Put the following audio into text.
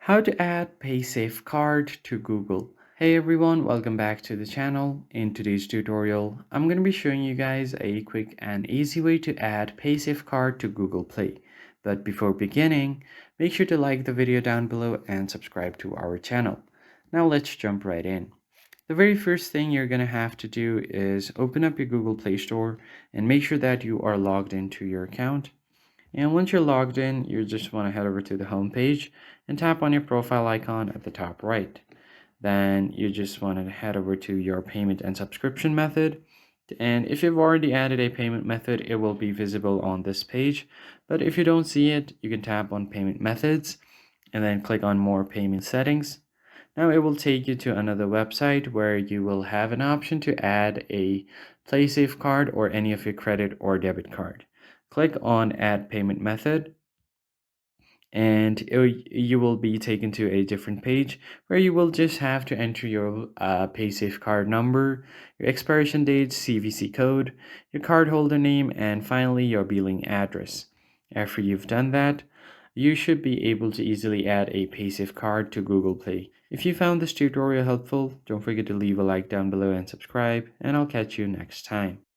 How to add Paysafecard to Google. Hey everyone, welcome back to the channel. In today's tutorial, I'm going to be showing you guys a quick and easy way to add Paysafecard to Google Play. But before beginning, make sure to like the video down below and subscribe to our channel. Now let's jump right in. The very first thing you're going to have to do is open up your Google Play Store and make sure that you are logged into your account. And once you're logged in, you just want to head over to the home page and tap on your profile icon at the top right. Then you just want to head over to your payment and subscription method. And if you've already added a payment method, it will be visible on this page. But if you don't see it, you can tap on payment methods and then click on more payment settings. Now it will take you to another website where you will have an option to add a PlaySafe card or any of your credit or debit card. Click on Add Payment Method and you will be taken to a different page where you will just have to enter your Paysafecard number, your expiration date, CVC code, your cardholder name, and finally your billing address. After you've done that, you should be able to easily add a Paysafecard to Google Play. If you found this tutorial helpful, don't forget to leave a like down below and subscribe, and I'll catch you next time.